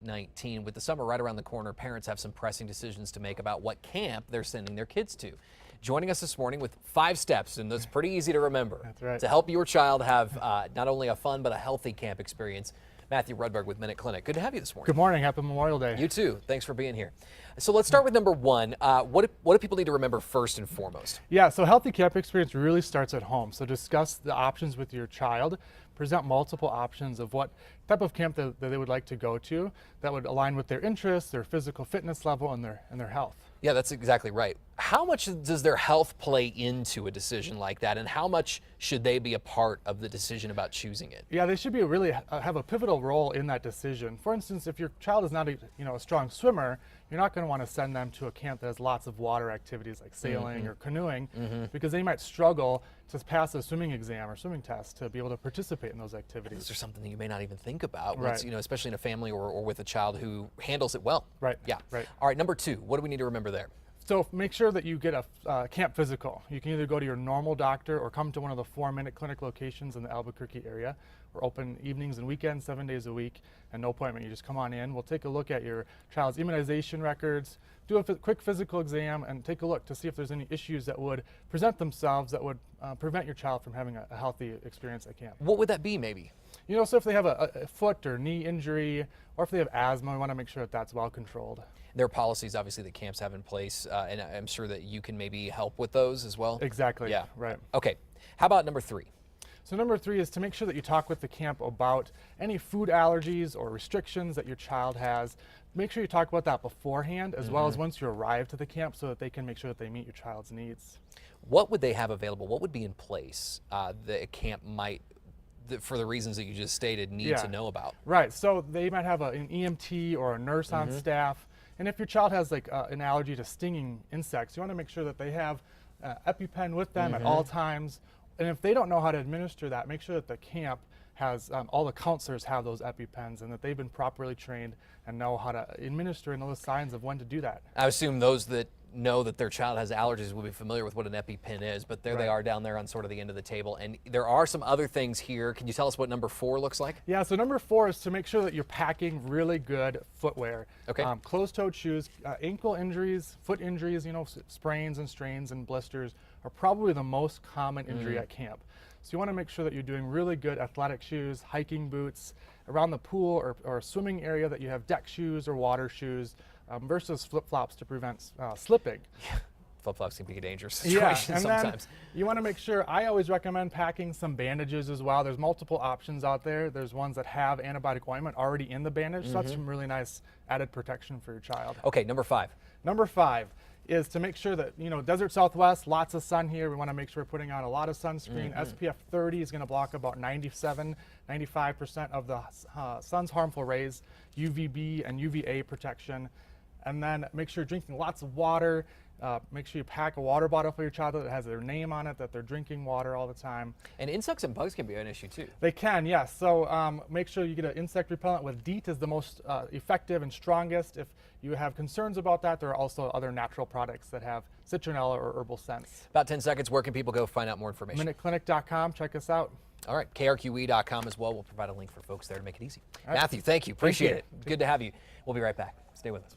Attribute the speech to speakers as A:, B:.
A: COVID-19. With the summer right around the corner, parents have some pressing decisions to make about what camp they're sending their kids to. Joining us this morning with 5 steps, and that's pretty easy to remember,
B: That's right,
A: to help your child have not only a fun but a healthy camp experience. Matthew Rudberg with Minute Clinic. Good to have you this morning.
B: Good morning. Happy Memorial Day.
A: You too. Thanks for being here. So let's start with number 1. What do people need to remember first and foremost?
B: Yeah, so healthy camp experience really starts at home. So discuss the options with your child. Present multiple options of what type of camp that they would like to go to that would align with their interests, their physical fitness level, and their health.
A: Yeah, that's exactly right. How much does their health play into a decision like that, and how much should they be a part of the decision about choosing it?
B: Yeah, they should be really have a pivotal role in that decision. For instance, if your child is not a strong swimmer, you're not going to want to send them to a camp that has lots of water activities like sailing or canoeing, because they might struggle to pass a swimming exam or swimming test to be able to participate in those activities.
A: Those are something that you may not even think about,
B: Right.
A: once, especially in a family or with a child who handles it well.
B: Right.
A: Yeah.
B: Right.
A: All right, number 2, what do we need to remember there?
B: So make sure that you get a camp physical. You can either go to your normal doctor or come to one of the 4 Minute Clinic locations in the Albuquerque area. We're open evenings and weekends, 7 days a week, and no appointment. You just come on in. We'll take a look at your child's immunization records, do a quick physical exam, and take a look to see if there's any issues that would present themselves that would prevent your child from having a healthy experience at camp.
A: What would that be, maybe?
B: So if they have a foot or knee injury, or if they have asthma, we want to make sure that that's well controlled.
A: There are policies, obviously, that camps have in place, and I'm sure that you can maybe help with those as well.
B: Exactly.
A: Yeah.
B: Right.
A: Okay. How about number 3?
B: So number 3 is to make sure that you talk with the camp about any food allergies or restrictions that your child has. Make sure you talk about that beforehand as well as once you arrive to the camp, so that they can make sure that they meet your child's needs.
A: What would they have available? What would be in place that a camp might, for the reasons that you just stated, need to know about?
B: Right. So they might have an EMT or a nurse on staff. And if your child has like an allergy to stinging insects, you want to make sure that they have EpiPen with them at all times. And if they don't know how to administer that, make sure that the camp has all the counselors have those EpiPens, and that they've been properly trained and know how to administer and know the signs of when to do that.
A: I assume those that know that their child has allergies will be familiar with what an EpiPen is, but there they are down there on sort of the end of the table. And there are some other things here. Can you tell us what number 4 looks like?
B: Yeah, so number 4 is to make sure that you're packing really good footwear.
A: Okay.
B: Closed-toed shoes, ankle injuries, foot injuries, sprains and strains and blisters are probably the most common injury at camp. So you want to make sure that you're doing really good athletic shoes, hiking boots, around the pool or swimming area that you have deck shoes or water shoes, versus flip-flops to prevent slipping.
A: Yeah. Flip-flops can be a dangerous
B: Yeah,
A: situation
B: and
A: sometimes.
B: then you want to make sure, I always recommend packing some bandages as well. There's multiple options out there. There's ones that have antibiotic ointment already in the bandage, so that's some really nice added protection for your child.
A: Okay, number 5.
B: Number 5 is to make sure that, desert Southwest, lots of sun here. We want to make sure we're putting on a lot of sunscreen. SPF 30 is going to block about 95% of the sun's harmful rays, UVB and UVA protection. And then make sure you're drinking lots of water. Make sure you pack a water bottle for your child that has their name on it, that they're drinking water all the time.
A: And insects and bugs can be an issue too.
B: They can, yes. So make sure you get an insect repellent with DEET is the most effective and strongest. If you have concerns about that, there are also other natural products that have citronella or herbal scents.
A: About 10 seconds, where can people go find out more information?
B: MinuteClinic.com, check us out.
A: All right, KRQE.com as well. We'll provide a link for folks there to make it easy.
B: All right.
A: Matthew, thank you. Appreciate
B: you.
A: it. Good to have you. We'll be right back. Stay with us.